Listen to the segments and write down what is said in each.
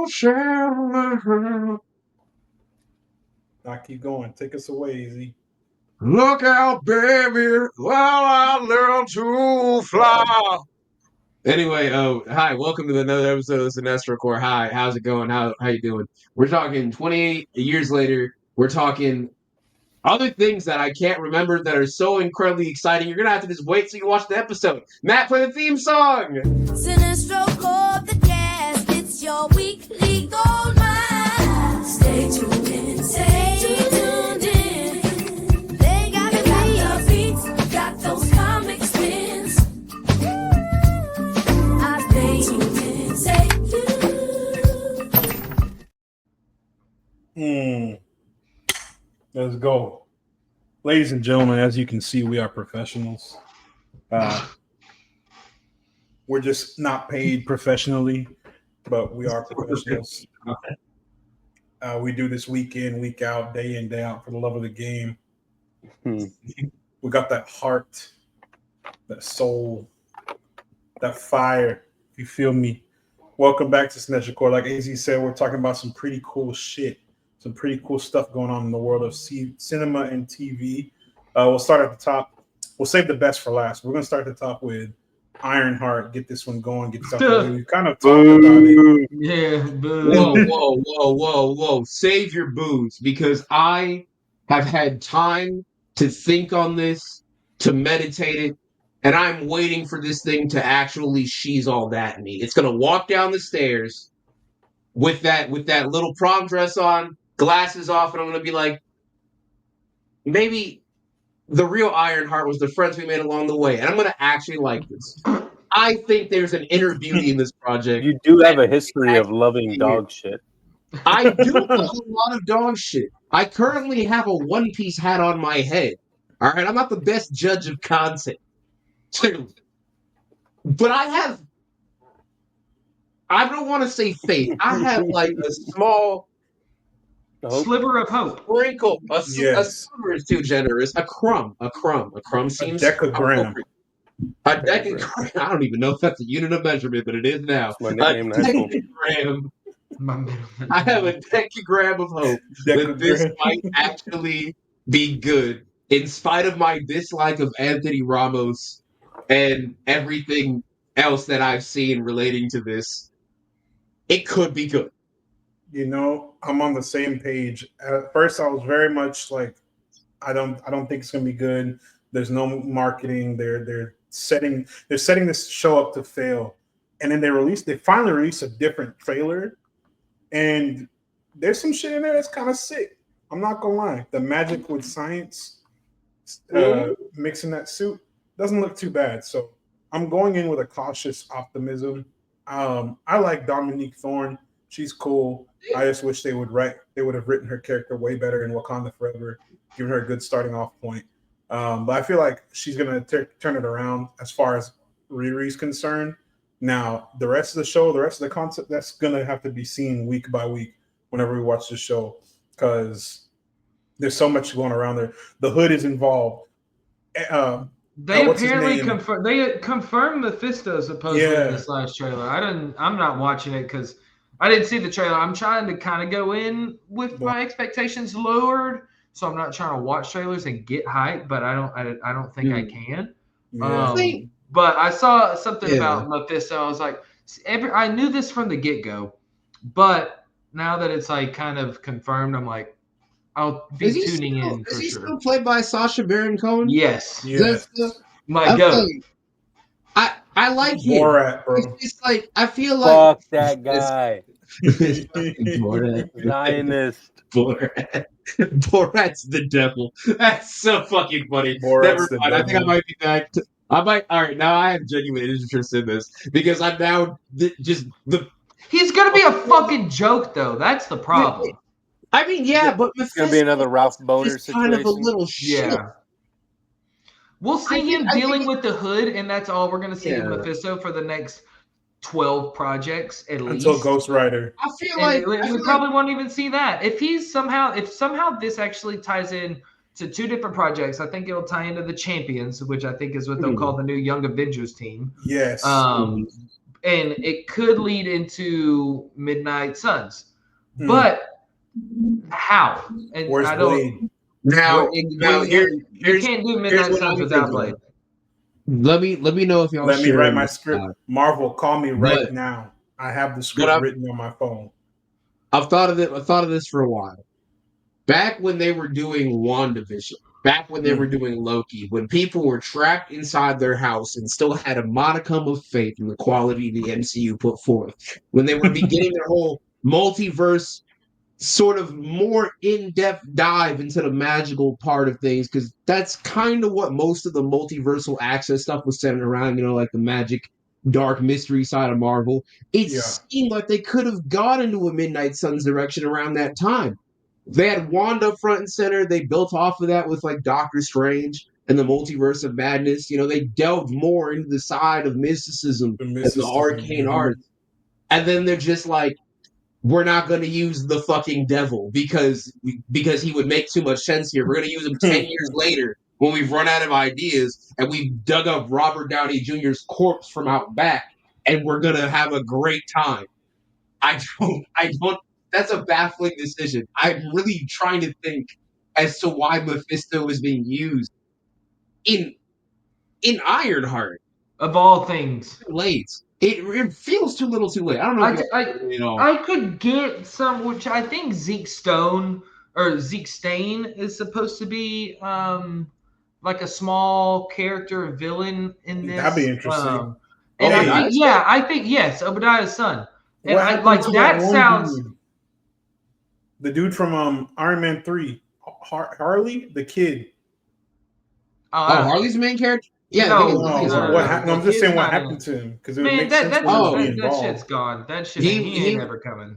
ocean. I keep going. Take us away, Easy. Look out, baby, while I learn to fly. Anyway, hi, welcome to another episode of Cinestro Core. Hi, how's it going? How you doing? We're talking 28 years later. We're talking other things that I can't remember that are so incredibly exciting. You're gonna have to just wait till you watch the episode. Matt, play the theme song. Cinestro Core, the cast. It's your weekly gold mine. Stay tuned in. Stay tuned in. They got the beats, got those comic spins. I stay tuned in. Stay tuned. Let's go. Ladies and gentlemen, as you can see, we are professionals. We're just not paid professionally, but we are professionals. We do this week in, week out, day in, day out for the love of the game. We got that heart, that soul, that fire. You feel me? Welcome back to Cinestro Core. Like AZ said, we're talking about some pretty cool shit. Some pretty cool stuff going on in the world of cinema and TV. We'll start at the top. We'll save the best for last. We're going to start at the top with Ironheart. Get this one going. Get this out there. We've kind of talked about it. Yeah, Whoa. Save your boos, because I have had time to think on this, to meditate it, and I'm waiting for this thing to actually she's all that in me. It's going to walk down the stairs with that little prom dress on, glasses off, and I'm going to be like, maybe the real Ironheart was the friends we made along the way, and I'm going to actually like this. I think there's an inner beauty in this project. You do have a history of loving dog shit. I do love a lot of dog shit. I currently have a One Piece hat on my head. All right, I'm not the best judge of content, but I don't want to say faith. I have like a small sliver of hope. Sprinkle. A sliver is too generous. A crumb. A crumb seems a decagram. A decagram. I don't even know if that's a unit of measurement, but it is now. That's my nickname in high school. I have a decagram of hope that this might actually be good, in spite of my dislike of Anthony Ramos and everything else that I've seen relating to this. It could be good. You know, I'm on the same page. At first, I was very much like, I don't think it's gonna be good. There's no marketing. They're setting this show up to fail, and then they finally released a different trailer, and there's some shit in there that's kind of sick. I'm not gonna lie. The magic with science, mixing that suit doesn't look too bad. So I'm going in with a cautious optimism. I like Dominique Thorne. She's cool. I just wish they would have written her character way better in Wakanda Forever, given her a good starting off point. But I feel like she's gonna turn it around as far as Riri's concerned. Now, the rest of the show, the rest of the concept, that's gonna have to be seen week by week whenever we watch the show, because there's so much going around there. The Hood is involved. They apparently confirmed Mephisto supposedly in this last trailer. I'm not watching it because I didn't see the trailer. I'm trying to kind of go in with my expectations lowered, so I'm not trying to watch trailers and get hyped. But I don't think I can. But I saw something about Mephisto. I was like, I knew this from the get-go, but now that it's like kind of confirmed, I'm like, I'll be tuning in. Is he still played by Sacha Baron Cohen? Yes. My goat. I like him. Borat, bro. It's like, I feel like fuck that guy. Borat. Zionist. Borat's the devil. That's so fucking funny. Borat's Never mind. I think I might be back to. All right, now I have genuine interest in this because I'm now He's gonna be a fucking joke, though. That's the problem. I mean, but it's gonna be another Ralph Boner situation. Kind of a little shit. Yeah. We'll see him dealing with the Hood, and that's all we're gonna see in Mephisto for the next 12 projects at least. Until Ghost Rider. I feel like we probably won't even see that. If somehow this actually ties in to two different projects, I think it'll tie into the Champions, which I think is what they'll call the new Young Avengers team. Yes. and it could lead into Midnight Suns. Hmm. But how? And Where's I Blade? don't. Now, You can't do Midnight what Suns I'm without thinking. Blade. Let me know if y'all Let me share write in my this. script. Marvel, call me right but- now. I have the But script written on my phone. I've thought of this for a while. Back when they were doing WandaVision, back when they were doing Loki, when people were trapped inside their house and still had a modicum of faith in the quality the MCU put forth, when they were beginning their whole multiverse sort of more in-depth dive into the magical part of things, because that's kind of what most of the multiversal access stuff was centered around, like the magic dark mystery side of Marvel. It seemed like they could have gone into a Midnight Suns direction around that time. They had Wanda front and center. They built off of that with like Doctor Strange and the Multiverse of Madness. They delved more into the side of mysticism and the arcane arts. And then they're just like, we're not going to use the fucking devil because he would make too much sense here. We're going to use him 10 years later when we've run out of ideas and we've dug up Robert Downey Jr.'s corpse from out back, and we're going to have a great time. I don't. That's a baffling decision. I'm really trying to think as to why Mephisto is being used in Ironheart. Of all things, Late. It feels too little, too late. I don't know. If I could get some, which I think Zeke Stone or Zeke Stain is supposed to be like a small character villain in this. That'd be interesting. And I think yes, Obadiah's son. And What happened to that one sounds. Dude? The dude from Iron Man 3, Harley, the kid. Harley's the main character? Yeah, no, I'm just saying what happened to him because it would make sense that shit's gone. That shit he ain't never coming.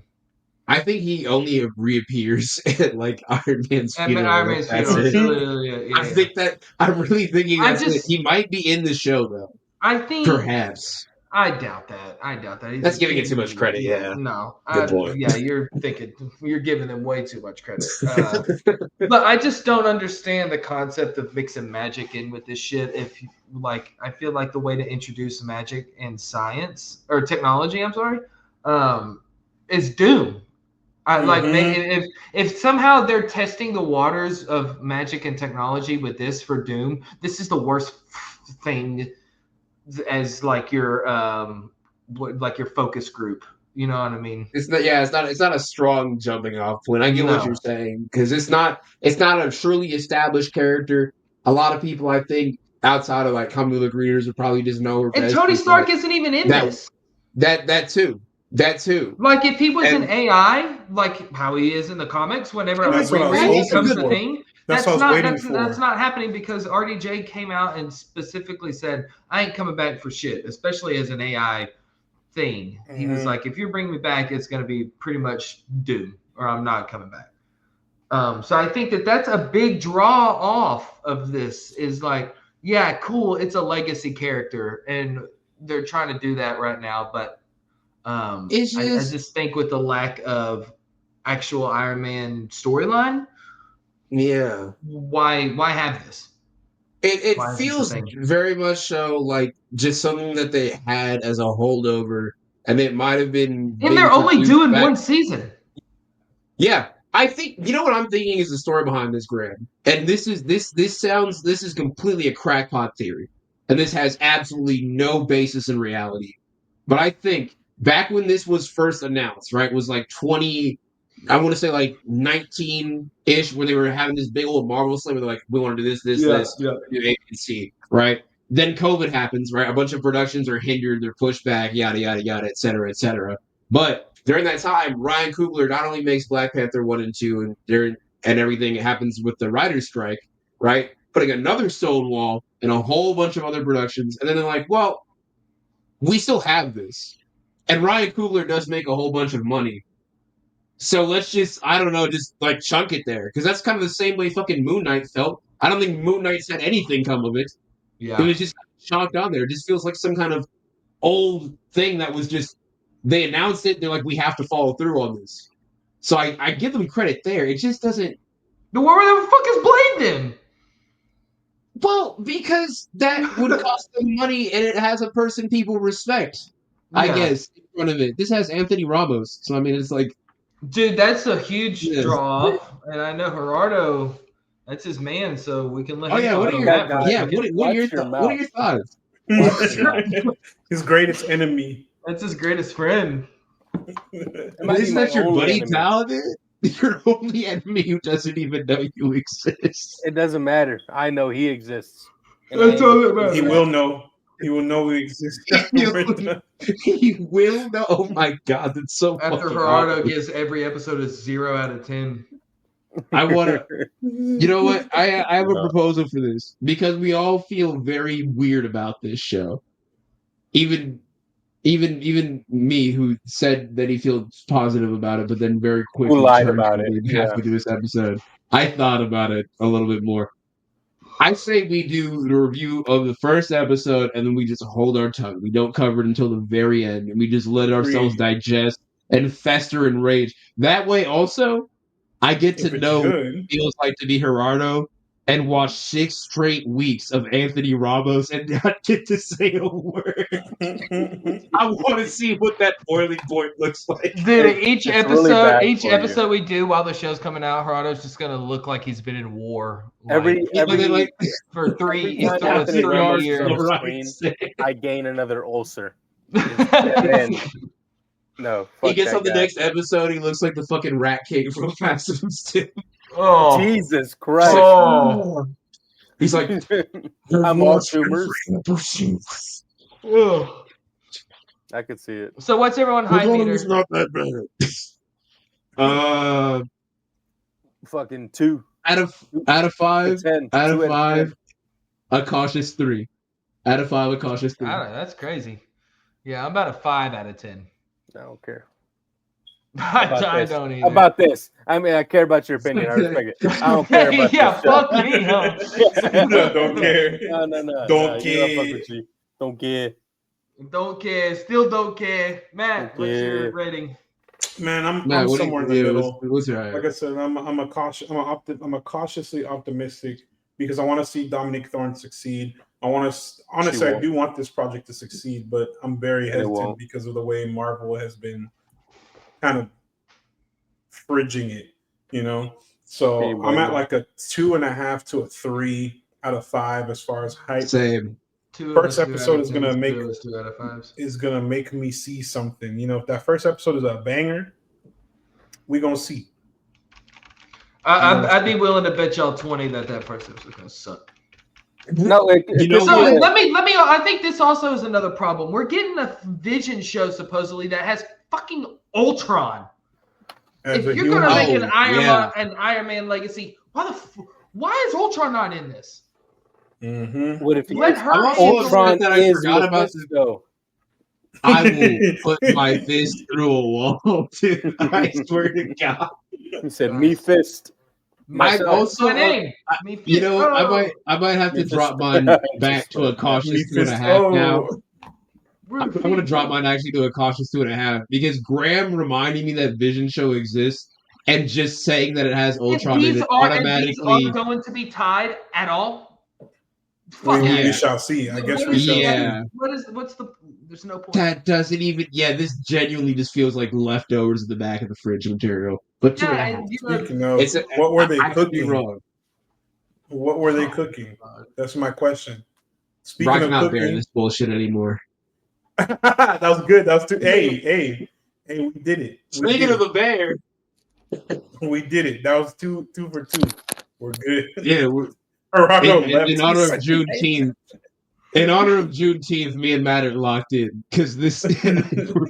I think he only reappears at like Iron Man's funeral. Iron Man's funeral. I think that I'm really thinking it. He might be in the show though. I think perhaps. I doubt that. That's giving it too much credit. Yeah. No. Good point. Yeah, you're giving them way too much credit. But I just don't understand the concept of mixing magic in with this shit. I feel like the way to introduce magic and science or technology, I'm sorry, is Doom. If somehow they're testing the waters of magic and technology with this for Doom, this is the worst thing as like your focus group. You know what I mean? It's not a strong jumping off point. I get what you're saying because it's not a truly established character. A lot of people, I think, outside of like comic book readers, would probably just know her. And Tony Stark isn't even in this. That too. Like if he was an AI, like how he is in the comics, whenever he becomes the thing. That's not happening because RDJ came out and specifically said, I ain't coming back for shit, especially as an AI thing. Mm-hmm. He was like, if you bring me back, it's going to be pretty much Doom or I'm not coming back. So I think that's a big draw off of this is like, yeah, cool. It's a legacy character and they're trying to do that right now. But I just think with the lack of actual Iron Man storyline, yeah. Why have this? It feels very much so like just something that they had as a holdover, and it might have been. And they're only doing one season. Yeah, I think what I'm thinking is the story behind this, Graham. And this is completely a crackpot theory, and this has absolutely no basis in reality. But I think back when this was first announced, right, was like 20. I want to say like 19-ish when they were having this big old Marvel slam where they're like, we want to do this, do A, B, C, right? Then COVID happens, right? A bunch of productions are hindered, they're pushed back, yada, yada, yada, et cetera, et cetera. But during that time, Ryan Coogler not only makes Black Panther 1 and 2 and everything happens with the writer's strike, right? Putting another Stonewall and a whole bunch of other productions. And then they're like, well, we still have this. And Ryan Coogler does make a whole bunch of money. So let's just like chunk it there. Because that's kind of the same way fucking Moon Knight felt. I don't think Moon Knight's had anything come of it. Yeah. It was just chunked on there. It just feels like some kind of old thing that was just, they announced it, they're like, we have to follow through on this. So I give them credit there. It just doesn't. Where the fuck is Blade then? Well, because that would cost them money and it has a person people respect. I guess, in front of it. This has Anthony Ramos, so I mean, it's like, dude, that's a huge Yeah. draw off, and I know Gerardo, that's his man, so we can let oh him yeah, talk what are on your that for a yeah? second. What are your Watch your what are your thoughts? His greatest enemy. That's his greatest friend. Isn't that your buddy Paladin? Your only enemy who doesn't even know you exist. It doesn't matter. I know he exists. And That's I all ain't that gonna matters. He will know. He will know we exist. He will know. Oh my god, that's so After fucking Gerardo awkward. gives every episode a 0 out of 10. I want to. You know what? I have a No. proposal for this because we all feel very weird about this show. Even me, who said that he feels positive about it, but then very quickly lied turned about from it, being halfway through this episode. I thought about it a little bit more. I say we do the review of the first episode and then we just hold our tongue. We don't cover it until the very end and we just let ourselves digest and fester and rage. That way, also, I get to If it's know what good. it feels like to be Gerardo and watch 6 straight weeks of Anthony Ramos and not get to say a word. I want to see what that boiling point looks like. Dude, each It's really bad episode, for you. we do while the show's coming out, Gerardo's just gonna look like he's been in war. Every for three time Anthony 3 Ramos is years. on the screen, I gain another ulcer. And no, He fuck gets that on the guy. next episode, he looks like the fucking rat king from Fast and Furious. Oh, Jesus Christ! oh. He's like, I'm all tumors. Ugh. I could see it. So what's everyone high meter? It's not that bad. Fucking 2 out of 5, 10. out of 2 5, a cautious 3. Out of 5, a cautious 3. I don't know, that's crazy. Yeah, I'm about a 5 out of 10. I don't care. I don't either. How about this? I mean, I care about your opinion. I respect it. I don't care about yeah, this show. fuck me, huh? No, don't care. No. Don't You know, fuck care. with you. Don't care. Don't care. Still don't care. Matt, Don't what's your care. rating? Man, I'm Matt, what do somewhere in you- the yeah, middle. what's your Like I said, I'm a cautiously optimistic because I want to see Dominic Thorne succeed. Honestly, I do want this project to succeed, but I'm very hesitant won't. because of the way Marvel has been kind of fridging it, you know. So Hey, I'm at buddy. like a 2.5 to a 3 out of 5 as far as hype. Same. First episode is gonna make 2 out of 5s. is gonna make me see something. You know, if that first episode is a banger, we gonna see. I'd be willing to bet y'all 20 that first episode's gonna suck. No, You know So what? let me. I think this also is another problem. We're getting a Vision show supposedly that has fucking Ultron. As If a you're human, gonna make Oh, an Iron Man legacy, why is Ultron not in this? Mhm. what if he Let is? her I'm also handle Ultron upset that I is forgot about this. Mephisto. I will put my fist through a wall, dude. I swear to God. He said, "Me fist." I'm Myself. also my name. Me You know what? Fisto. I might have to Mephisto. drop mine back to a cautious 2.5 now. I'm going to drop mine actually to a cautious 2.5 because Graham reminding me that Vision show exists and just saying that it has Ultron in These it are automatically. going to be tied at all. We shall see. I guess we shall see. Yeah. What's the? There's no point. That doesn't even. Yeah, this genuinely just feels like leftovers in the back of the fridge material. But 2.5. and you know, Speaking of, what were they I could be cooking? wrong. What were they cooking? That's my question. Speaking Brock's of not bearing cooking, this bullshit anymore. that was good. That was too. Hey, we did it. Speaking of the bear, we did it. That was two for 2. We're good. yeah, in honor of Juneteenth. In honor of Juneteenth, me and Matt are locked in because this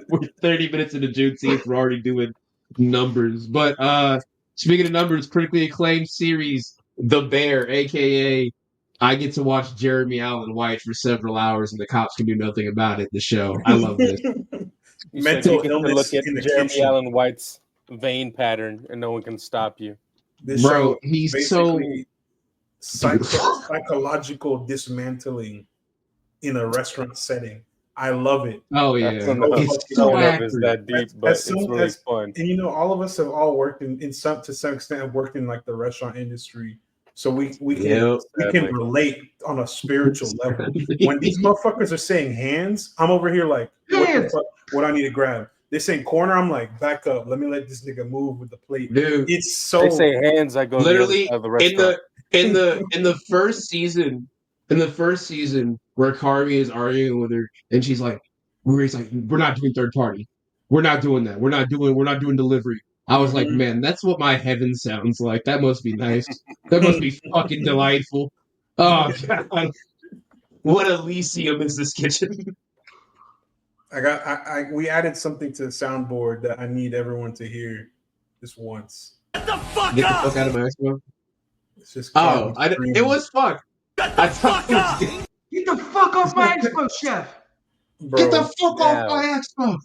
we're 30 minutes into Juneteenth. We're already doing numbers. But speaking of numbers, critically acclaimed series, The Bear, aka I get to watch Jeremy Allen White for several hours, and the cops can do nothing about it. The show, I love this. You Mental said you get to illness look at in the Jeremy kitchen. Allen White's vein pattern, and no one can stop you. This Bro, show he's basically psychological dismantling in a restaurant setting. I love it. Oh yeah, That's something It's else. so I don't know if it's accurate. that deep, As but it's soon really as- fun. And you know, all of us have all worked to some extent have worked in like the restaurant industry. so we Yep. can relate on a spiritual level. When these motherfuckers are saying hands, I'm over here like, what the fuck? What I need to grab? They saying corner, I'm like, back up. Let me let this nigga move with the plate. Dude, It's so They say hands. I go literally to the other side of the restaurant. in the first season, where Carmi is arguing with her, and she's like, he's like, we're not doing third party. We're not doing that. We're not doing delivery. I was like, man, that's what my heaven sounds like. That must be nice. That must be fucking delightful. Oh god. What Elysium is this kitchen? we added something to the soundboard that I need everyone to hear just once. Get the fuck out of my expo. It's just it was fuck. Get the fuck up! Get the fuck off my expo, chef. Bro, get the fuck off my expo.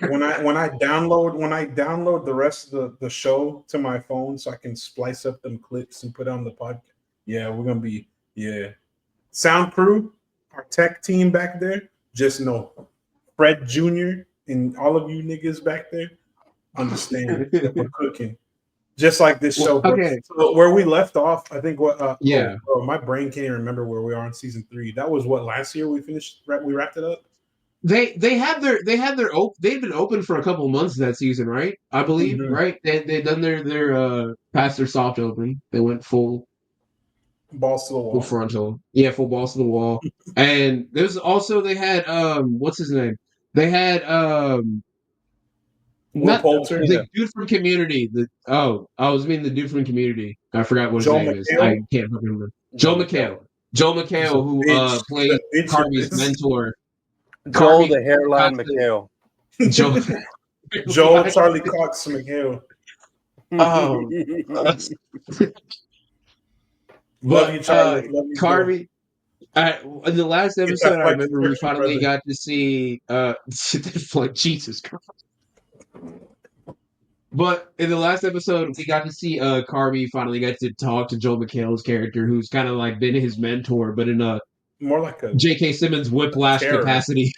when I download the rest of the show to my phone so I can splice up them clips and put on the podcast. Yeah, we're gonna be sound crew, our tech team back there. Just know Fred Jr. and all of you niggas back there understand that we're cooking. Just like this show. Okay. So where we left off, I think what bro, my brain can't even remember where we are in season 3. That was what last year we wrapped it up. They'd been open for a couple months that season, right? I believe, right? They done their past their soft open. They went full balls to the wall. Full frontal. Yeah, full balls to the wall. And there's also they had what's his name? They had not Poulter, the dude from Community. I was meaning the dude from Community. I forgot what his name is. I can't remember. Joe McHale. Joe McHale, who played Carmi's mentor. Joel the hairline McHale. Joel Charlie Cox McHale. But Carmi, in the last episode, I remember we finally got to see Jesus Christ. But in the last episode, we got to see Carmi finally got to talk to Joel McHale's character, who's kind of like been his mentor, but in a more like a J.K. Simmons whiplash capacity.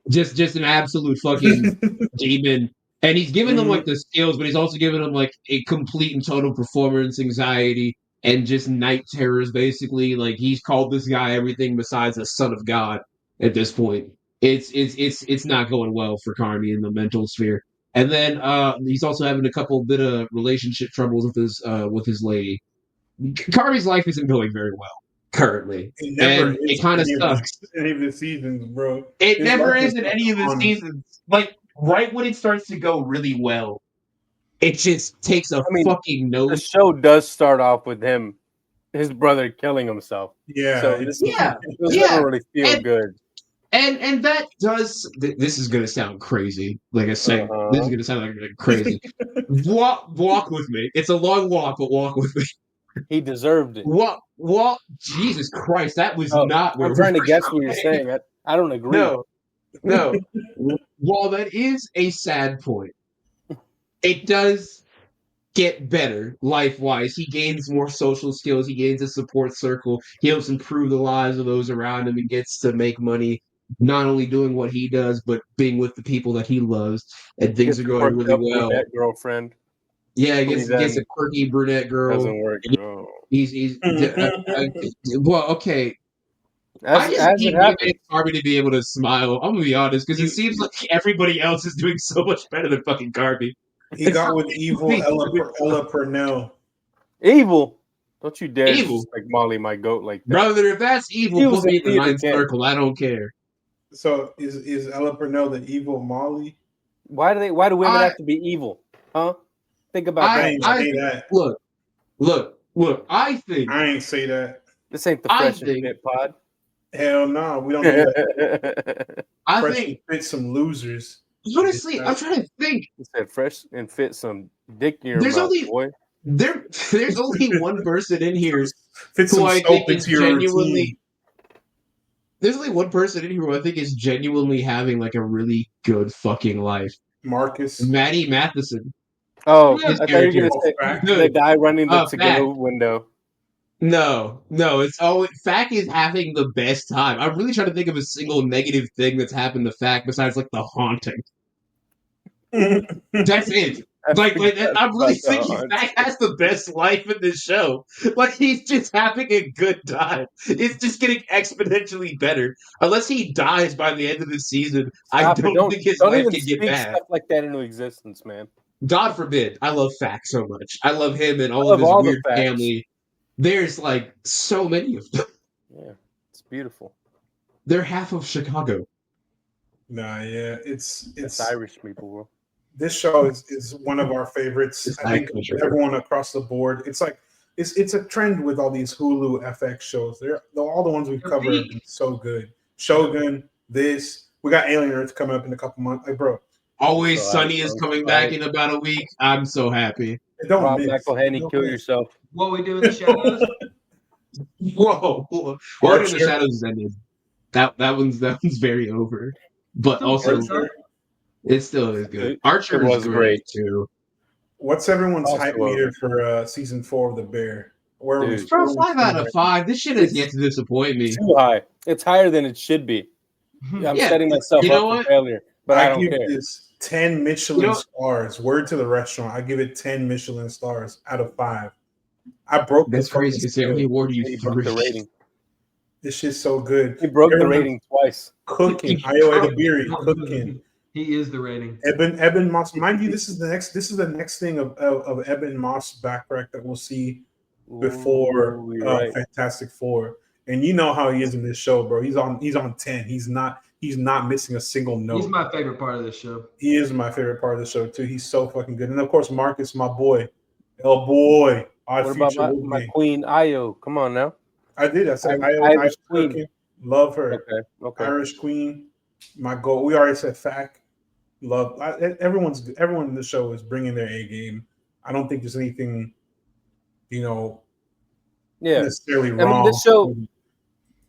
Just an absolute fucking demon. And he's giving them like the skills, but he's also giving them like a complete and total performance anxiety and just night terrors, basically. Like he's called this guy everything besides a son of God at this point. It's not going well for Carmi in the mental sphere. And then he's also having a couple bit of relationship troubles with his lady. Carmi's life isn't going very well currently. It kind of sucks. Any of the seasons, bro. It never is in any of the seasons. Like right when it starts to go really well, it just takes a fucking note. The show does start off with his brother killing himself. Yeah. So it doesn't really feel good. And that does. This is gonna sound crazy. Like I say, this is gonna sound like crazy. Walk with me. It's a long walk, but walk with me. He deserved it. Walk. Jesus Christ, that was not. I'm trying to guess what you're saying. I don't agree. No. While that is a sad point, it does get better life-wise. He gains more social skills. He gains a support circle. He helps improve the lives of those around him and gets to make money, not only doing what he does, but being with the people that he loves. And things are going really well. Girlfriend. Yeah, he gets a quirky brunette girl. Doesn't work. No. He's well, okay. I just need Carmi to be able to smile. I'm gonna be honest, because it seems like everybody else is doing so much better than fucking Carmi. He got with evil Ella Purnell. Evil? Don't you dare like Molly, my goat, like that. Brother, if that's evil, put me in the ninth circle. I don't care. So is Ella Purnell the evil Molly? Why do women have to be evil? Huh? Think about that. Look, I think I ain't say that. This ain't the Fresh and Fit pod. Hell no, we don't do that. I Fresh think and Fit some losers. Honestly, I'm trying to think. He said Fresh and Fit some dick in your mouth, boy. There's only one person in here Fit who I think is genuinely. Routine. There's only one person in here who I think is genuinely having like a really good fucking life. Marcus. Maddie Matheson. Oh, I thought you were going to say the guy running the to-go window. No, it's always Fack is having the best time. I'm really trying to think of a single negative thing that's happened to Fack besides like the haunting. That's it. Like I'm really thinking Fact has the best life in this show. Like he's just having a good time. It's just getting exponentially better. Unless he dies by the end of the season, I don't think his life even can get speak bad. stuff like that into existence, man. God forbid. I love Fact so much. I love him and all I of love his all the weird Facts. family. There's like so many of them. Yeah, it's beautiful. They're half of Chicago. Nah, yeah, It's it's Irish people, bro. this show is one of our favorites. It's I think country. everyone across the board. It's like it's a trend with all these Hulu FX shows. They're all the ones we've covered have been so good. Shogun, this we got Alien Earth coming up in a couple months. Like, bro, Always So Sunny is coming back in about a week. I'm so happy. don't Rob miss. McElhenney, Don't kill miss. yourself. What we do in the shadows? Whoa. What in the Shadows ended. That one's very over. But Still also good, though. it still is good. It Archer was is great great. too. What's everyone's Also hype meter for season 4 of The Bear? Where are we? Dude. Bro, 5 out of 5. This shit has yet to disappoint me. Too high. It's higher than it should be. I'm Yeah, setting myself you know up for what? failure, but I don't give care. this 10 Michelin You know- stars. Word to the restaurant. I give it 10 Michelin stars out of 5. I broke That's the fucking crazy to say. I scale. only awarded you He broke the 3. rating. This shit's so good. He broke the Everyone rating twice. Cooking. Io Edibiri cooking. He is the rating. Eben Moss. Mind you, this is the next thing of Eben Moss backtrack that we'll see before Ooh, you're right. Fantastic Four. And you know how he is in this show, bro. He's on 10. He's not missing a single note. He's my favorite part of the show. He is my favorite part of the show too. He's so fucking good. And of course, Marcus, my boy. Oh boy. What about my queen Io? Come on now. I did. I said Irish queen. Cooking. Love her. Okay. Irish queen. My goal. We already said Fact. Love. Everyone in the show is bringing their A game. I don't think there's anything, necessarily wrong. I mean, this show,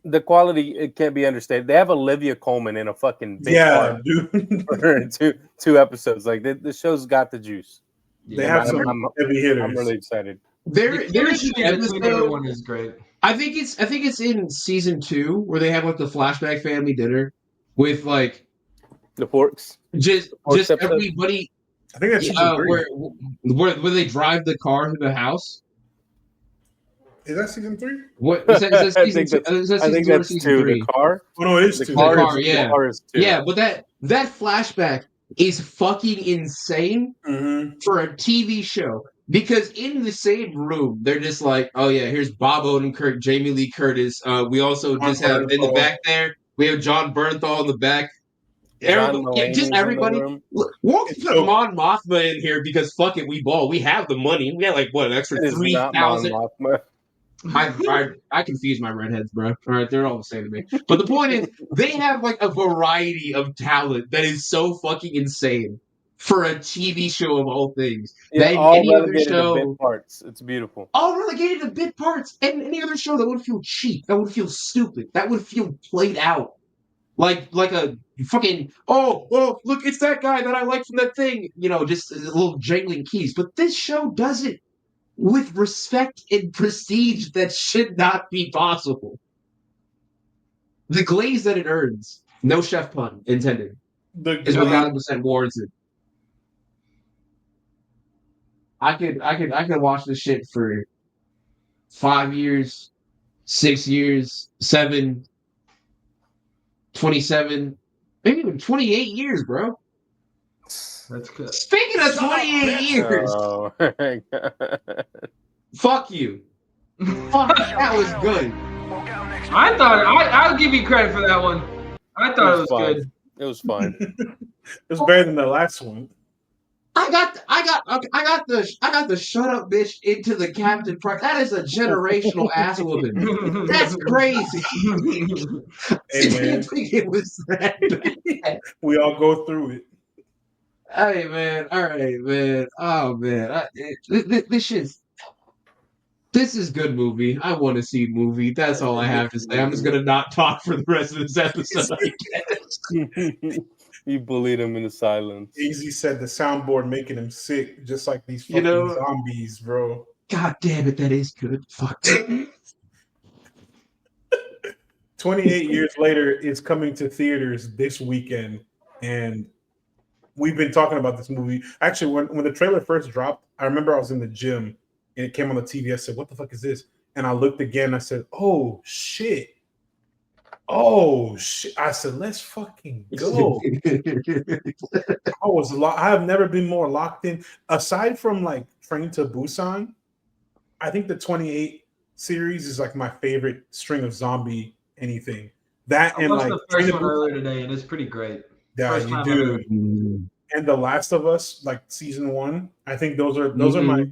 the quality, it can't be understated. They have Olivia Colman in a fucking big part dude. for two episodes. Like the show's got the juice. They have some heavy hitters. I'm really excited. There's an between everyone episode. is great. I think it's in season 2 where they have like the flashback family dinner with like The Porks. just episode? everybody. I think that's season 3. Where they drive the car to the house. Is that season 3? What is that season 2? I think that's 2. The car. Oh no, it is 2. The car, yeah. The car is 2. Yeah, but that flashback is fucking insane for a TV show. Because in the same room, they're just like, oh yeah, here's Bob Odenkirk, Jamie Lee Curtis. We also just have in the back there, we have John Bernthal in the back. Just everybody. We'll put Mon Mothma in here because fuck it, we ball. We have the money. We had like what, an extra 3,000. I confuse my redheads, bro. All right, they're all the same to me. But the point is, they have like a variety of talent that is so fucking insane for a TV show of all things. Yeah, all relegated to bit parts. It's beautiful. All relegated to bit parts. And any other show that would feel cheap, that would feel stupid, that would feel played out. Like a fucking, oh, look, it's that guy that I like from that thing. Just little jangling keys. But this show does it with respect and prestige that should not be possible. The glaze that it earns, no chef pun intended, is 1,000% warranted. I could watch this shit for 5 years, 6 years, 7, 27, maybe even 28 years, bro. That's good. Speaking of 28 years, Oh, fuck you. Fuck, that was good. I thought I'll give you credit for that one. I thought it was good. It was fine. It was better than the last one. I got the shut up bitch into the captain part. That is a generational ass whooping. That's crazy. Hey, man. It was that bad. We all go through it. Hey man, all right, man. Oh man, this is good movie. I want to see movie. That's all I have to say. I'm just gonna not talk for the rest of this episode. I guess. You bullied him into silence. Easy said the soundboard making him sick, just like these fucking zombies, bro. God damn it, that is good. Fuck. 28 years later, it's coming to theaters this weekend, and we've been talking about this movie. Actually, when the trailer first dropped, I remember I was in the gym and it came on the TV. I said, "What the fuck is this?" And I looked again. I said, "Oh shit! Oh shit!" I said, "Let's fucking go." I have never been more locked in. Aside from like Train to Busan, I think the 28 series is like my favorite string of zombie anything. That I and watched like the first one earlier today, and it's pretty great. yeah, First you time do. Mm. And The Last of Us, like season 1, I think those are my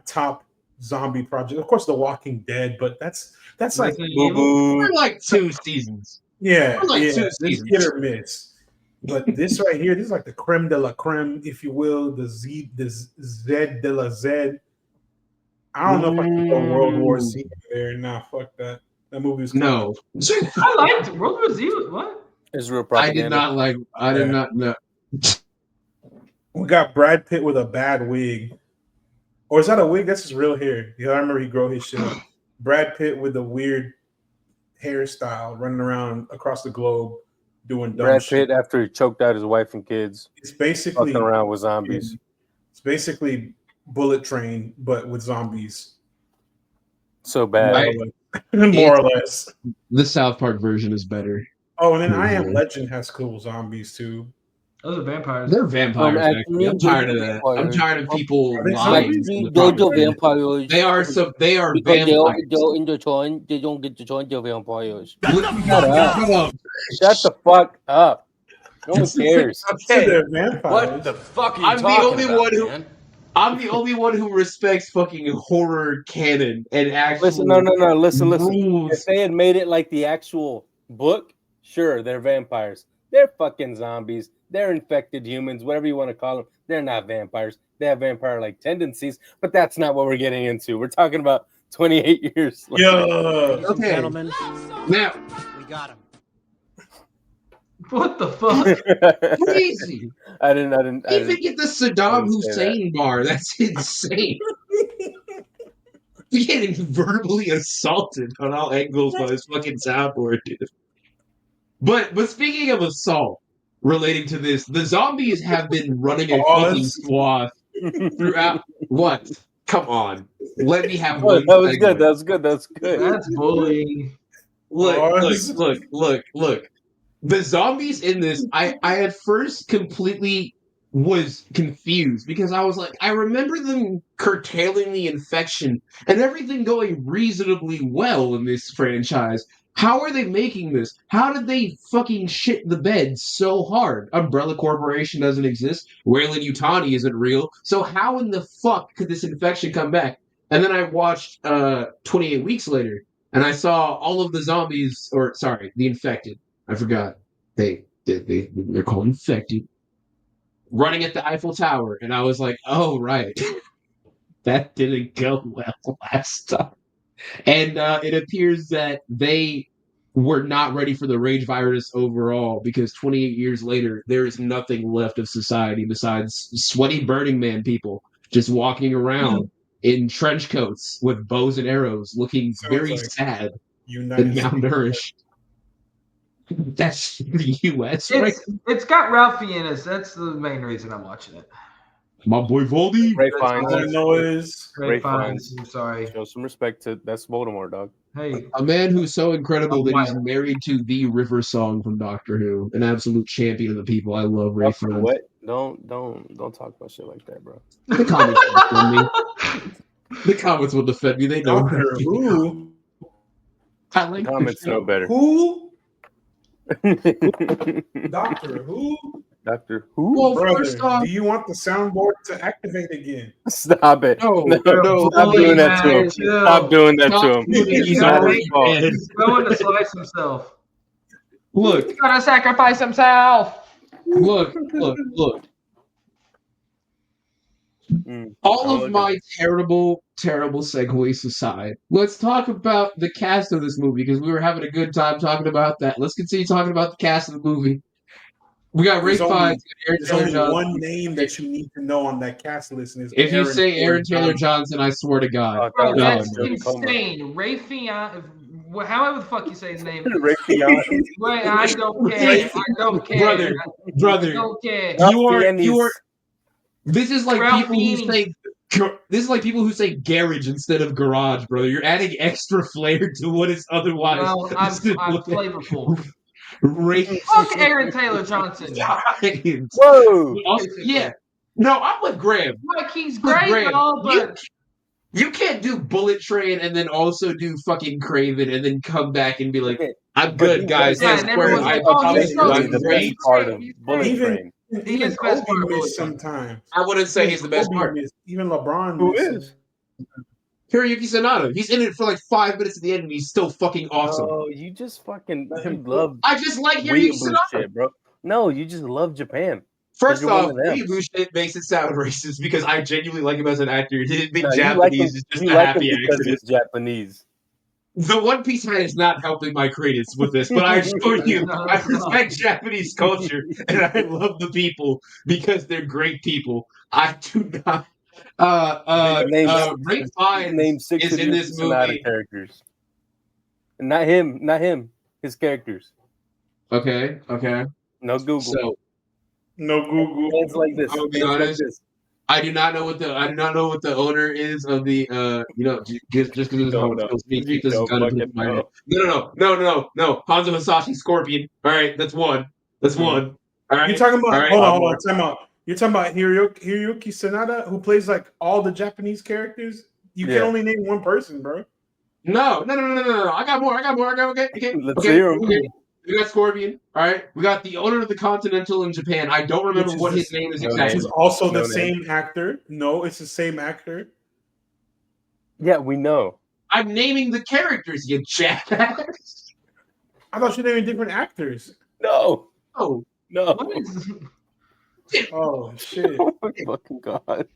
top zombie projects. Of course, The Walking Dead, but that's like Resident boo Evil? boo. We're like 2 seasons. Yeah, We're like 2 this seasons. hit or miss. But this right here, this is like the creme de la creme, if you will, the Z de la Z. I don't know if I can go World War Z there. Nah, fuck that. That movie was No. I liked World War Z. What? Israel I did propaganda. not like. I did not know. We got Brad Pitt with a bad wig. Or is that a wig? That's his real hair. Yeah, I remember he grow his shit up. Brad Pitt with a weird hairstyle running around across the globe doing dumb Brad shit. Pitt after he choked out his wife and kids. It's basically fucking around with zombies. It's basically Bullet Train, but with zombies. So bad. More or less. The South Park version is better. Oh, and then I Am Legend has cool zombies too. Those are vampires. They're vampires. Actually. I'm tired of that. I'm tired of people lying. Those are vampires. They are They are because vampires. they're in the joint. They don't get to join. They're vampires. Shut up. Shut the fuck up. No one cares. Okay. They're vampires. What the fuck are you talking about, man? I'm the only one who respects fucking horror canon and actually. Listen, no. Listen. If they had made it like the actual book, sure, they're vampires. They're fucking zombies. They're infected humans, whatever you want to call them. They're not vampires. They have vampire-like tendencies, but that's not what we're getting into. We're talking about 28 years. Yeah. Okay. Gentlemen, Now we got him. What the fuck? crazy. I didn't Even get the Saddam didn't say Hussein bar. That's insane. We're getting verbally assaulted on all angles by this fucking soundboard, dude. But speaking of assault relating to this, the zombies have been running a fucking swath throughout. What? Come on. Let me have one. That was good. That's good. That's good. That's bullying. Look. The zombies in this, I at first completely was confused because I was like, I remember them curtailing the infection and everything going reasonably well in this franchise. How are they making this? How did they fucking shit the bed so hard? Umbrella Corporation doesn't exist. Weyland Yutani isn't real. So how in the fuck could this infection come back? And then I watched 28 Weeks Later, and I saw all of the zombies, the infected. I forgot. They're called infected. Running at the Eiffel Tower, and I was like, oh, right. That didn't go well last time. And it appears that they were not ready for the rage virus overall because 28 years later, there is nothing left of society besides sweaty Burning Man people just walking around in trench coats with bows and arrows looking very sad and malnourished. That's the U.S., right? It's got Ralph Fiennes. That's the main reason I'm watching it. My boy Voldy. Ray Fiennes. Ray Fiennes. I'm sorry. Show some respect to that's Voldemort, dog. Hey, a man who's so incredible that he's married to the River Song from Doctor Who, an absolute champion of the people. I love Ray Fiennes. What? Don't talk about shit like that, bro. The comments will defend me. The comments will defend me. They know. Doctor Who. I like comments know better. Who? Doctor Who? Doctor Who? Well, Brother, first off, do you want the soundboard to activate again? Stop it. No, Stop doing that to him. Stop doing that to him. He's going to slice himself. Look. He's going to sacrifice himself. Look. All of my terrible segues aside, let's talk about the cast of this movie because we were having a good time talking about that. Let's continue talking about the cast of the movie. We got Ray Fiennes. There's only one name that you need to know on that cast list. Is if you say Aaron Taylor Johnson, I swear to God. Bro, that's insane. Ray Fiennes. however the fuck you say his name. Raytheon. Wait, I don't care. I don't care. Brother, I don't care. you are. This is like people who Ralphini. say. This is like people who say garage instead of garage, brother. You're adding extra flair to what is otherwise. Well, I'm flavorful. Ray. Fuck Aaron Taylor Johnson. Whoa. Also, yeah. No, I'm with Graham. Like he's With great Graham. and all, but You can't do Bullet Train and then also do fucking Craven and then come back and be like, Okay, I'm but good, he guys. does- I Yeah, swear, everyone's I like, oh, he's so I'm the great. best part of He's Bullet great. Train. Even is the best part Kobe of Bullet missed Train. sometimes. I wouldn't say he's the best Kobe part. missed. Even LeBron Who missed is? Hiroyuki Sanada. He's in it for like 5 minutes at the end and he's still fucking awesome. Oh, you just fucking love I just like Hiroyuki weeaboo Sanada. shit, bro. No, you just love Japan. First you're off, one of them. weeaboo shit makes it sound racist because I genuinely like him as an actor. He didn't think No, you like him. Japanese is just You a like him happy because accident. he's Japanese. The One Piece hat is not helping my credence with this, but I assure you, No, I it's not. respect Japanese culture and I love the people because they're great people. I do not. Ray Fiennes Name 6 is in Hiroyuki this Sanada movie. characters. Not him. His characters. Okay. No Google. So No Google. Hands like this. I'll be Hands like honest. this. I do not know what the owner is of the just because it's don't know. how speak You this is don't gonna fucking put my know. No. Hanzo Hasashi Scorpion. All right, that's one. That's one. All right. You're talking about All right. hold on, time out. You're talking about Hiroyuki Sanada, who plays like all the Japanese characters. You can only name one person, bro. No. I got more. Okay. Let's hear him. Okay. We got Scorpion. All right. We got the owner of the Continental in Japan. I don't remember Which is what the- his name is no Which exactly. is also No the name. same actor. No, it's the same actor. Yeah, we know. I'm naming the characters, you jackass. I thought you were naming different actors. No. Oh. No. what is Oh shit! Oh my fucking god.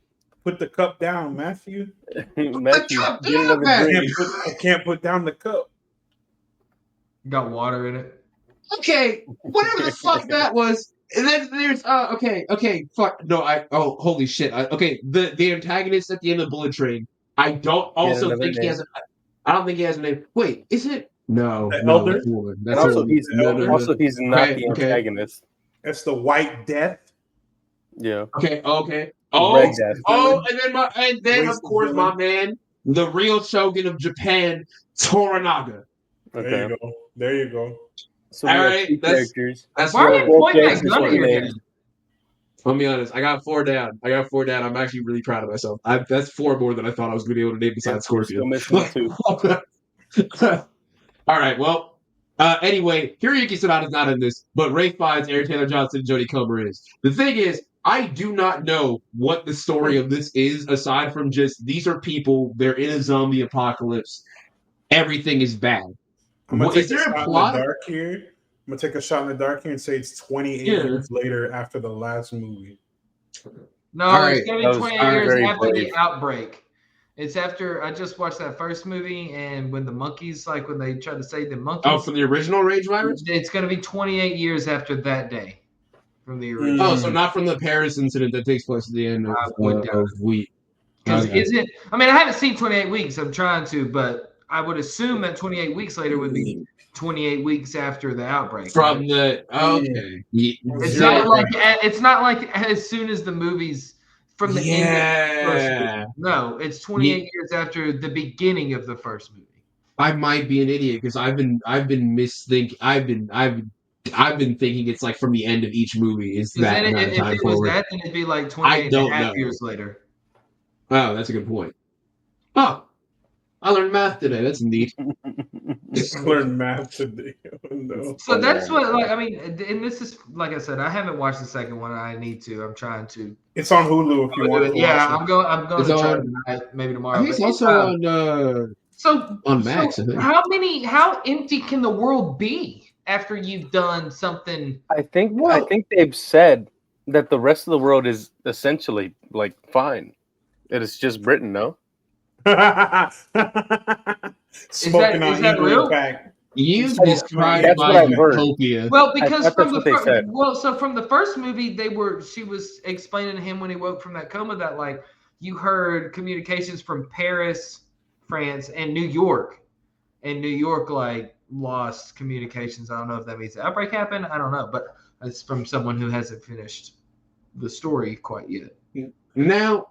Put the cup down, Matthew. Matthew, Chuck, get another Matthew. drink. I can't put down the cup. got water in it? Okay, whatever the fuck that was. And then there's fuck no, holy shit. Okay, the antagonist at the end of Bullet Train. I don't also another think he name. has I don't think he has a name. Wait, is it? No, The no, Elder? that's a woman. And That's a also, woman. he's No. also he's not the Okay. antagonist. That's the White Death. Yeah. Okay. Red Oh, Death. and then of Wasted course my villain. man, the real shogun of Japan, Toranaga. Okay. There you go. So we All have right, 2 that's- characters. That's Why are four. you Four pointing that characters gun at with your names. head? I'll be honest. I got 4 down. I'm actually really proud of myself. That's 4 more than I thought I was going to be able to name besides Still Scorpion. missing 2. All right. Well, anyway, Hiroyuki Sanada's not in this, but Ray Fiennes, Aaron Taylor Johnson, and Jodie Comer is. The thing is, I do not know what the story of this is aside from just these are people. They're in a zombie apocalypse. Everything is bad. I'm gonna Is take a there a shot plot? in the dark here. I'm gonna take a shot in the dark here and say it's 28 Yeah. years later after the last movie. No, All it's right. gonna That be was 20 very, years very after brave. the outbreak. It's after I just watched that first movie, and when the monkeys, like when they tried to save the monkeys, Oh, from the original Rage Virus? it's gonna be 28 years after that day from the original. Oh, so not from the Paris incident that takes place at the end I would doubt of Wheat. Because Okay. is it? I mean, I haven't seen 28 weeks. I'm trying to, but I would assume that 28 weeks later would be 28 weeks after the outbreak. From right? the okay. It's not like as soon as the movies from the end of the first Yeah. movie. No, it's 28 years after the beginning of the first movie. I might be an idiot because I've been thinking it's like from the end of each movie is that Then amount of if time it was forward. that, then it'd be like 28 and don't a half know. years later. Oh, that's a good point. Oh, I learned math today. That's neat. I learned math today. Oh, no. So that's what, like, I mean, and this is, like I said, I haven't watched the second one. I need to. I'm trying to. It's on Hulu if you want to Yeah, watch I'm going It's to try on- tonight, maybe I tomorrow. think it's but, also on so Max, I think. how empty can the world be after you've done something? I think they've said that the rest of the world is essentially like fine. It is just Britain, no? Spoken is on that Eagle real? Impact. You That's described what my I've heard. utopia. Well, because thought from that's the what they said. so from the first movie, she was explaining to him when he woke from that coma that like you heard communications from Paris, France, and New York, and New York like lost communications. I don't know if that means the outbreak happened. I don't know, but it's from someone who hasn't finished the story quite yet. Now,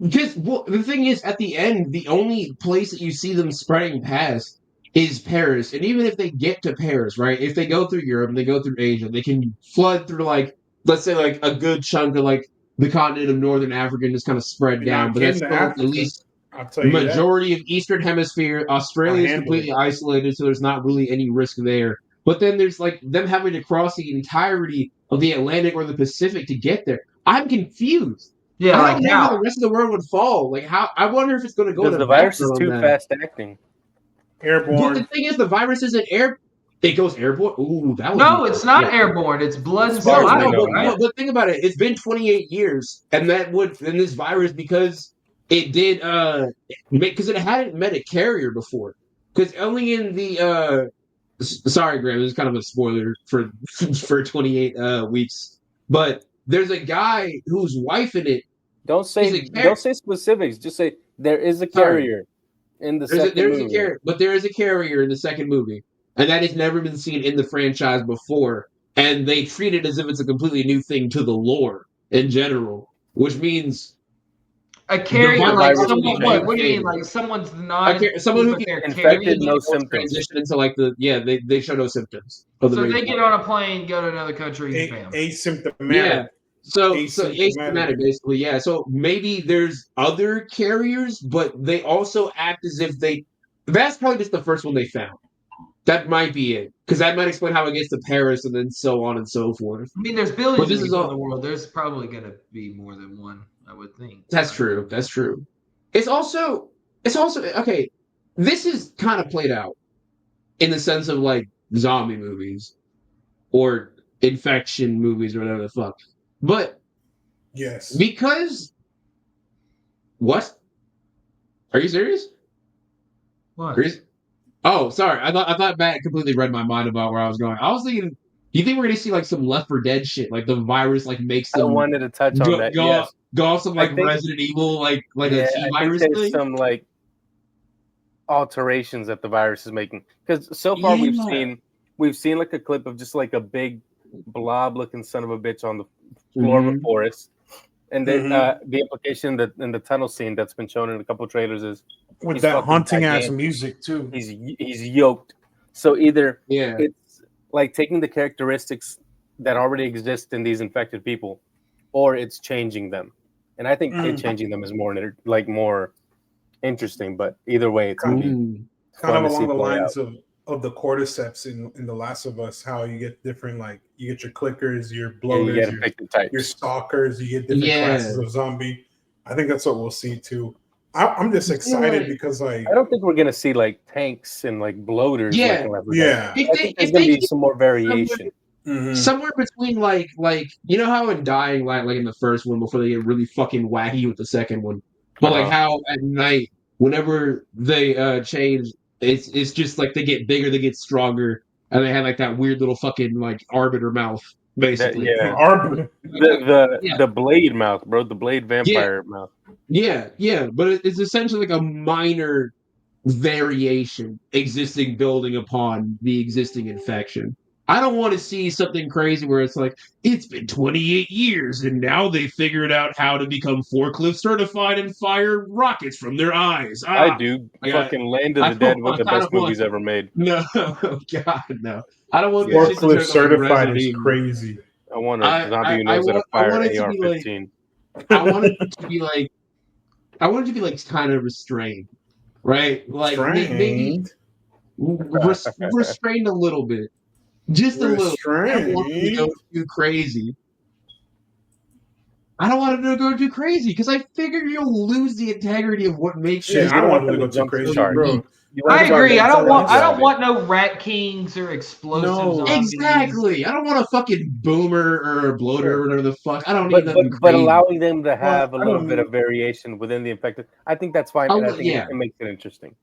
because the thing is, at the end, the only place that you see them spreading past is Paris. And even if they get to Paris, right? If they go through Europe and they go through Asia, they can flood through, like, let's say, like, a good chunk of, like, the continent of Northern Africa and just kind of spread You're down. not But that's getting to still at Africa. least I'll tell you majority of Eastern Hemisphere. Australia is completely isolated, so there's not really any risk there. But then there's, like, them having to cross the entirety of the Atlantic or the Pacific to get there. I'm confused. Yeah, I like don't know how how the rest of the world would fall. Like, how? I wonder if it's going to go Because to the virus is background too then. fast acting. Airborne. Well, the thing is, the virus isn't air. It goes airborne. Ooh, that would no, be, it's not airborne. It's blood and As far as saliva, we know, right? but think about it. It's been 28 years, and this virus, because it did because it hadn't met a carrier before. Because only in the sorry, Graham, this is kind of a spoiler for for 28 weeks, but there's a guy whose wife in it. Don't say specifics. Just say there is a carrier in the second movie. A carrier, but there is a carrier in the second movie, and that has never been seen in the franchise before. And they treat it as if it's a completely new thing to the lore in general, which means a carrier, like someone. What do you mean? Like someone's not someone who can infected, no symptoms. Transition into like they show no symptoms. So they get on a plane, go to another country, bam. Asymptomatic. Yeah. So asymptomatic, basically, yeah. So maybe there's other carriers, but they also act as if that's probably just the first one they found. That might be it. Because that might explain how it gets to Paris and then so on and so forth. I mean, there's billions of people in the world. There's probably going to be more than one, I would think. That's true. That's true. It's also okay. This is kind of played out in the sense of like zombie movies or infection movies or whatever the fuck. But yes, because what? Are you serious? What? Oh, sorry. I thought Matt completely read my mind about where I was going. I was thinking, do you think we're gonna see like some Left 4 Dead shit, like the virus like makes them? I wanted to touch on that. Go off some like Resident Evil, like a T-virus thing. There's thing. some like alterations that the virus is making, because so far we've seen like a clip of just like a big blob looking son of a bitch on the floor of a forest, and then the implication that in the tunnel scene that's been shown in a couple of trailers is with that haunting ass music too. He's yoked. So either it's like taking the characteristics that already exist in these infected people, or it's changing them. And I think changing them is more interesting. But either way, it's kind of along the lines of the cordyceps in The Last of Us, how you get different, like you get your clickers, your bloaters, your stalkers, you get different classes of zombie. I think that's what we'll see too. I'm just excited because like I don't think we're gonna see like tanks and like bloaters. Yeah, I think there's gonna be some more variation. Somewhere between like you know how in Dying Light, like in the first one before they get really fucking wacky with the second one, but like how at night whenever they change, it's just like they get bigger, they get stronger, and they have like that weird little fucking like arbiter mouth basically. The blade mouth, bro, the blade vampire mouth. Yeah, but it's essentially like a minor variation existing building upon the existing infection. I don't want to see something crazy where it's like, it's been 28 years and now they figured out how to become forklift certified and fire rockets from their eyes. I do. Fucking Land of the Dead was the best movies ever made. No, God, no. I don't want forklift certified is crazy. I want a zombie who knows how to fire an AR-15. I want it to be like kind of restrained, right? Like maybe restrained a little bit. Just a little. I don't want it to go too crazy. I don't want it to go too crazy because I figure you'll lose the integrity of what makes you. I don't want it to go too crazy, bro. I agree. I don't want no Rat Kings or explosives. No, exactly. I don't want a fucking boomer or a bloater or whatever the fuck. I don't need that. But allowing them to have a little bit of variation within the infected, I think that's fine. And I think it makes it interesting.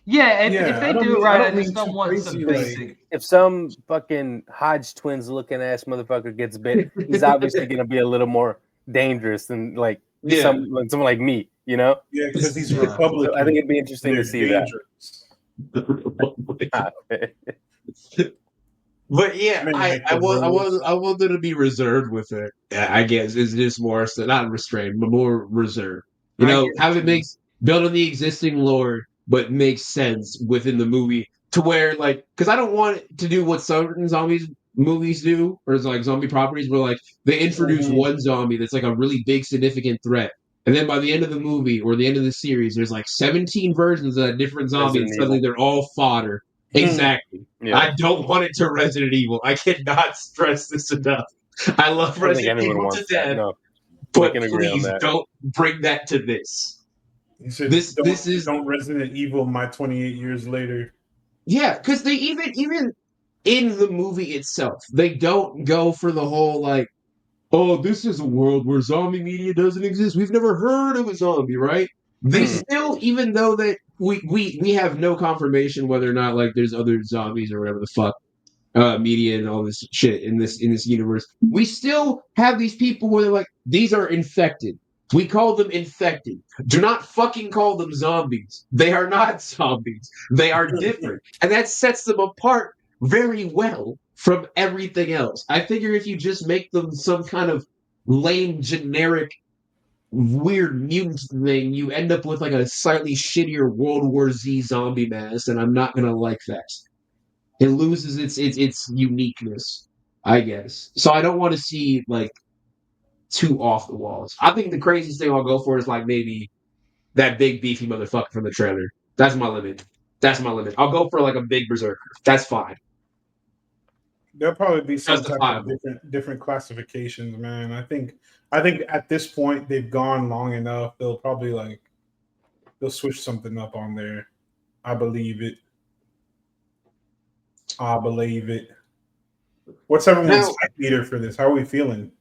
Yeah, if they do it right, I just don't want some basic. If some fucking Hodge twins looking ass motherfucker gets bit, he's obviously going to be a little more dangerous than like someone like me, you know? Yeah, because he's Republican. So I think it'd be interesting to see that. But yeah, I wanted to be reserved with it. I guess it's just more so not restrained, but more reserved. You know, how it makes build on the existing lore, but makes sense within the movie to where like because I don't want it to do what certain zombies movies do, or it's like zombie properties where like they introduce one zombie that's like a really big significant threat. And then by the end of the movie or the end of the series, there's like 17 versions of a different zombie, and suddenly they're all fodder. Exactly. Yeah. I don't want it to Resident Evil. I cannot stress this enough. I love Resident Evil to death, but please don't bring that to this. This is don't Resident Evil my 28 years later. Yeah, because they even in the movie itself, they don't go for the whole like, oh, this is a world where zombie media doesn't exist. We've never heard of a zombie, right? They still, even though that we have no confirmation whether or not like there's other zombies or whatever the fuck media and all this shit in this universe, we still have these people where they're like, these are infected. We call them infected. Do not fucking call them zombies. They are not zombies. They are different. And that sets them apart very well from everything else. I figure if you just make them some kind of lame, generic, weird mutant thing, you end up with like a slightly shittier World War Z zombie mass, and I'm not gonna like that. It loses its uniqueness, I guess. So I don't want to see like too off the walls. I think the craziest thing I'll go for is like maybe that big beefy motherfucker from the trailer. That's my limit. That's my limit. I'll go for like a big berserker. That's fine. There'll probably be some type of different classifications, man. I think at this point they've gone long enough. They'll probably they'll switch something up on there. I believe it. What's everyone's hype meter for this? How are we feeling?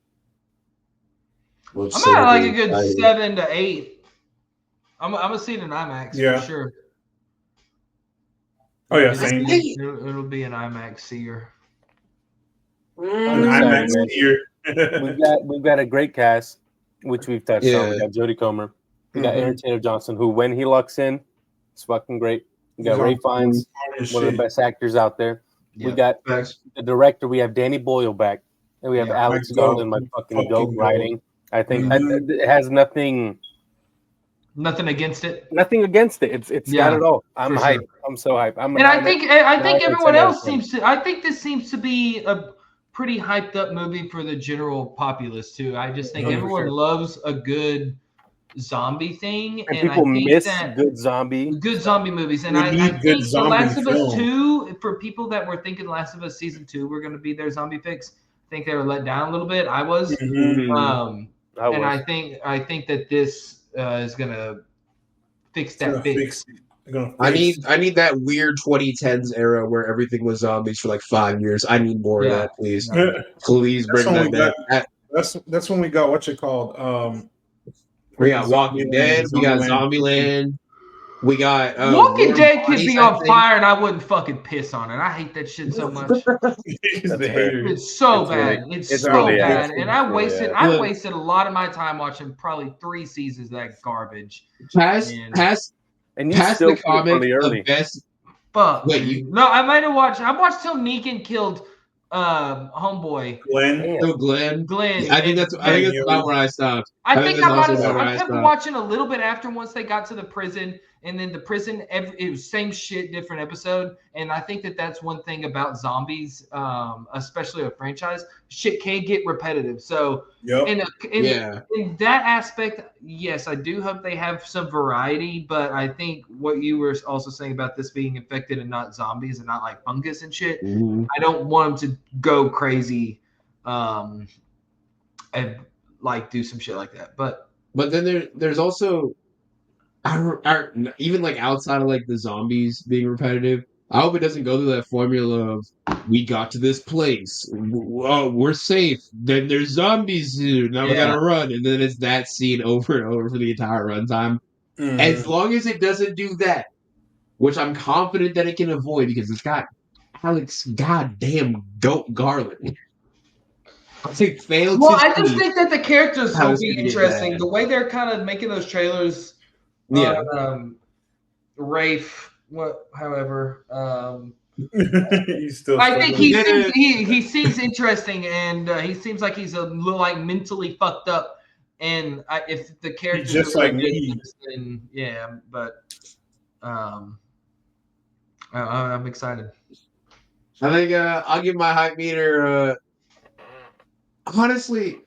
I'm at like a good 7 to 8. I'm gonna see it in IMAX for sure. Oh yeah, same. It'll be an IMAX seer. An IMAX seer. we've got a great cast, which we've touched on. We got Jodie Comer. We got Aaron Taylor Johnson, who when he locks in, it's fucking great. We got Ray Fiennes, one of the best actors out there. Yeah. We got the director. We have Danny Boyle back, and we have Alex Golden, my fucking goat writing. I think it has nothing against it. Nothing against it. It's got it all. I'm hyped. Sure. I'm so hyped. I think everyone else seems to. I think this seems to be a pretty hyped up movie for the general populace too. I just think everyone loves a good zombie thing, and people miss good zombie movies. And I think The Last of Us 2, for people that were thinking Last of Us season 2 were going to be their zombie fix, I think they were let down a little bit. I was, and I think that this is going to fix that fix. I need that weird 2010s era where everything was zombies for like 5 years. I need more of that, please. Please bring that back. That's when we got what's it called? We got Walking Dead. We got Zombieland. We got Walking Dead could be on fire, and I wouldn't fucking piss on it. I hate that shit so much. It's so bad. It's so bad, and I wasted a lot of my time watching probably 3 seasons of that garbage. Past the comic, the best. Fuck. No, I might have watched. I watched till Negan killed homeboy Glenn. I think that's about where I stopped. I kept watching a little bit after once they got to the prison, and then the prison it was same shit, different episode. And I think that's one thing about zombies, especially a franchise, shit can get repetitive. So in that aspect, yes, I do hope they have some variety. But I think what you were also saying about this being infected and not zombies and not like fungus and shit, I don't want them to go crazy and like do some shit like that. But then there's also even like outside of like the zombies being repetitive, I hope it doesn't go through that formula of we got to this place, we're safe, then there's zombies here, now we gotta run, and then it's that scene over and over for the entire runtime. As long as it doesn't do that, which I'm confident that it can avoid because it's got Alex goddamn Goat Garland. I just think that the characters will be interesting. The way they're kind of making those trailers, Rafe, However, He's still. I think he seems interesting, and he seems like he's a little like mentally fucked up. And if the characters just are like really me, good, then yeah, but I'm excited. I think I'll give my hype meter. Honestly,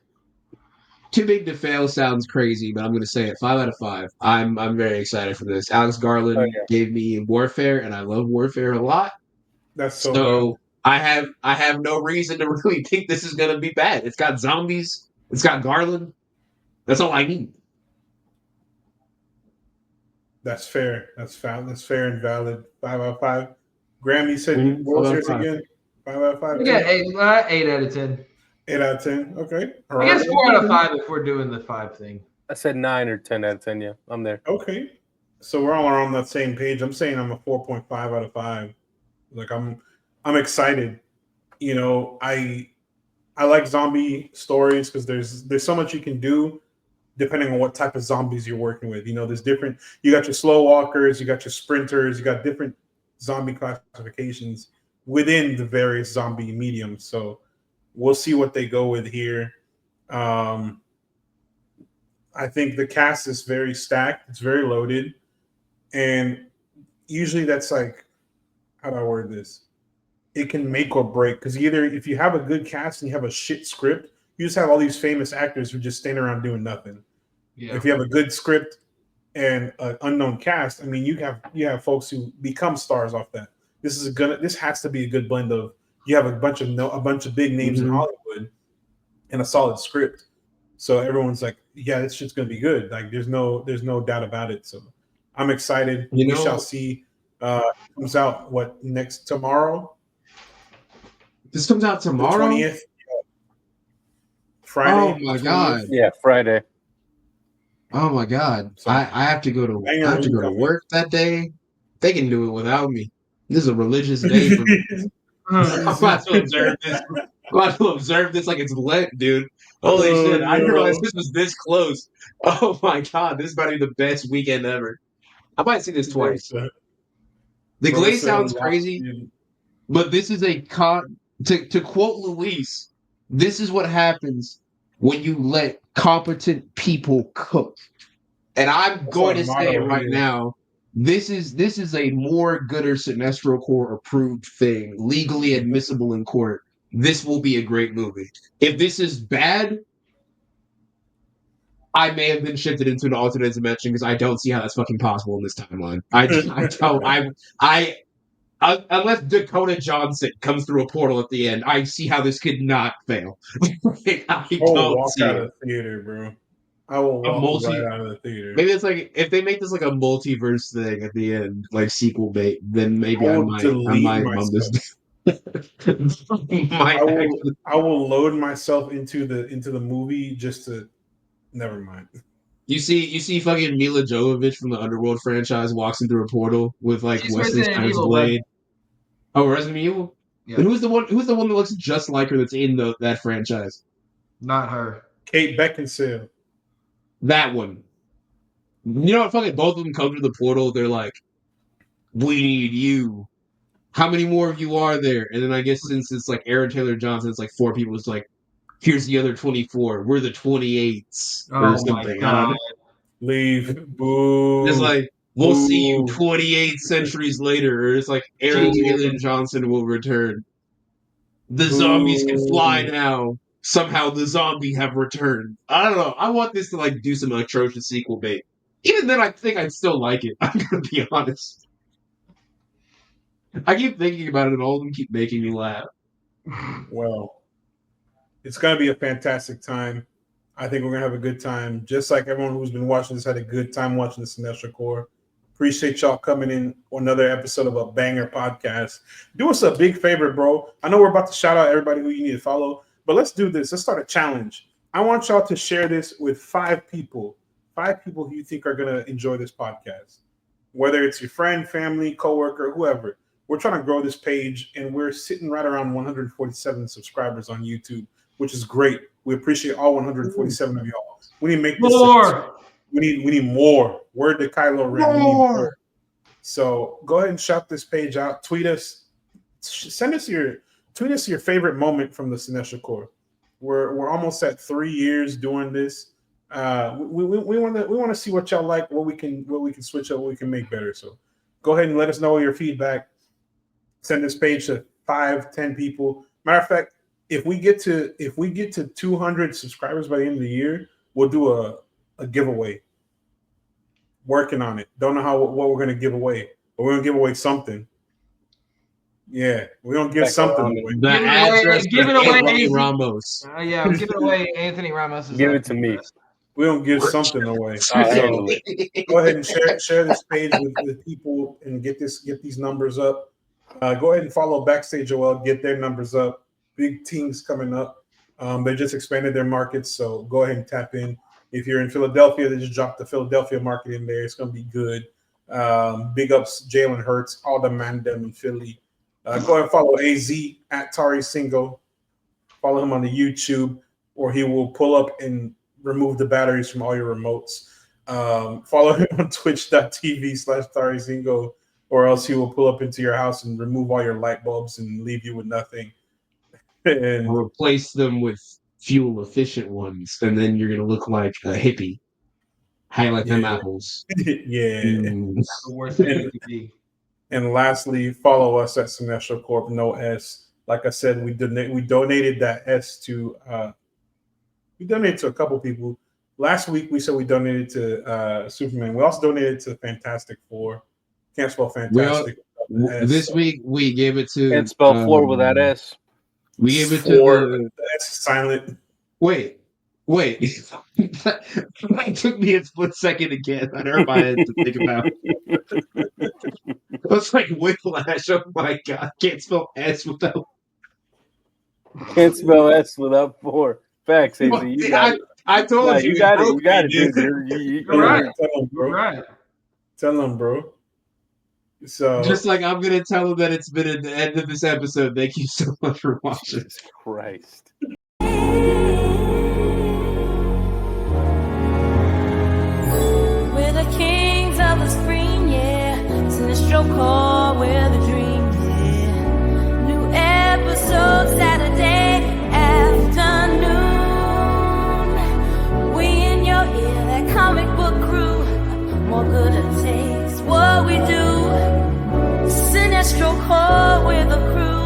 too big to fail sounds crazy, but I'm going to say it 5 out of 5. I'm very excited for this. Alex Garland gave me Warfare, and I love Warfare a lot. that's so So I have no reason to really think this is going to be bad. It's got zombies. It's got Garland. That's all I need. That's fair. That's fair and valid. 5 out of 5. Graham, you said what was yours again? 5 out of 5. Yeah, 8 out of 10. 8 out of 10. Okay. All I right. guess 4 out of 5 if we're doing the 5 thing. I said 9 or 10 out of 10. Yeah, I'm there. Okay. So we're all on that same page. I'm saying I'm a 4.5 out of 5. Like I'm excited. You know, I like zombie stories because there's so much you can do depending on what type of zombies you're working with. You know, there's different. You got your slow walkers, you got your sprinters, you got different zombie classifications within the various zombie mediums. So we'll see what they go with here. I think the cast is very stacked. It's very loaded, and usually that's like, how do I word this? It can make or break because either if you have a good cast and you have a shit script, you just have all these famous actors who just stand around doing nothing. Yeah. If you have a good script and an unknown cast, I mean, you have folks who become stars off that. This has to be a good blend of you have a bunch of big names in Hollywood and a solid script. So everyone's like, yeah, this shit's gonna be good. Like there's no doubt about it. So I'm excited. We shall see. Comes out next tomorrow? This comes out tomorrow? The 20th. Friday. Oh my god. Yeah, Friday. Oh my god. So I have to go to work that day. They can do it without me. This is a religious day for me. I'm about to observe this. I'm about to observe this like it's Lent, dude. Holy shit. I didn't realize this was this close. Oh my god. This is about to be the best weekend ever. I might see this twice. The Glaze sounds crazy, but this is to quote Luis, this is what happens when you let competent people cook. And I'm going to say it right now. This is a more Gooder Sinestro Corps approved thing, legally admissible in court. This will be a great movie. If this is bad, I may have been shifted into an alternate dimension because I don't see how that's fucking possible in this timeline. I don't. Unless Dakota Johnson comes through a portal at the end, I see how this could not fail. I will walk out of the theater, bro. I will walk right out of the theater. Maybe it's like if they make this like a multiverse thing at the end, like sequel bait, then maybe I might bump this. I will load myself into the movie just to. Never mind. You see fucking Mila Jovovich from the Underworld franchise walks into a portal with like Wesley Snipes' blade. Oh, Resident Evil? Yeah. And who's the one that looks just like her that's in that franchise? Not her. Kate Beckinsale. That one. You know what? Fucking both of them come to the portal. They're like, "We need you. How many more of you are there?" And then I guess since it's like Aaron Taylor Johnson, it's like 4 people. It's like, here's the other 24. We're the 28s or something. My God. Leave. Boo. It's like, we'll see you 28 centuries later. Or it's like Aaron Taylor Johnson will return. The zombies can fly now. Somehow the zombie have returned. I don't know. I want this to like do some atrocious sequel bait. Even then, I think I'd still like it. I'm gonna be honest. I keep thinking about it, and all of them keep making me laugh. Well, it's gonna be a fantastic time. I think we're gonna have a good time. Just like everyone who's been watching this had a good time watching the Sinestro Corps. Appreciate y'all coming in on another episode of a banger podcast. Do us a big favor, bro. I know we're about to shout out everybody who you need to follow, but let's do this. Let's start a challenge. I want y'all to share this with 5 people. 5 people who you think are gonna enjoy this podcast. Whether it's your friend, family, coworker, whoever. We're trying to grow this page, and we're sitting right around 147 subscribers on YouTube, which is great. We appreciate all 147 of y'all. We need to make this more. We need more. Word to Kylo Ren. We need more. So go ahead and shout this page out. Tweet us. Tweet us your favorite moment from the Cinestro Corps. We're almost at 3 years doing this. We want to see what y'all like, what we can switch up, what we can make better. So go ahead and let us know your feedback. Send this page to 5-10 people. Matter of fact, if we get to 200 subscribers by the end of the year, we'll do a giveaway. Working on it. Don't know what we're gonna give away, but we're gonna give away something. Yeah, we're gonna give something away. The address give it away, Anthony Ramos. Yeah, give it away. Anthony Ramos. Give it to me. We're gonna give something away. So go ahead and share this page with people and get these numbers up. Go ahead and follow Backstage OL, get their numbers up. Big teams coming up. They just expanded their markets, so go ahead and tap in. If you're in Philadelphia, they just dropped the Philadelphia market in there. It's gonna be good. Big ups, Jalen Hurts, all the man them in Philly. Go ahead and follow AZ at Tari Singo. Follow him on the YouTube, or he will pull up and remove the batteries from all your remotes. Follow him on twitch.tv/Tari Singo, or else he will pull up into your house and remove all your light bulbs and leave you with nothing. And replace them with fuel efficient ones, and then you're gonna look like a hippie. Highlight them apples. Yeah. The worst thing it could be. And lastly, follow us at Cinestro Corp. No S. Like I said, we donated that S to a couple people. Last week we said we donated to Superman. We also donated to Fantastic Four. Can't spell fantastic. This week we gave it to. Can't spell four without S. We gave it to the S silent. Wait. That took me a split second again. I never had to think about. It was like whiplash. Oh my god! Can't spell S without. Can't spell S without four. Facts, AZ. I told you. You got it. You got it, dude. You're right. Tell them, bro. So just like I'm gonna tell them that it's been at the end of this episode. Thank you so much for watching. Jesus Christ. We're the kings of the screen, yeah. Cinestro Corps, we're the dream, yeah. New episode Saturday afternoon. We in your ear, that comic book crew. More good it takes what we do. Cinestro Corps, we're the crew.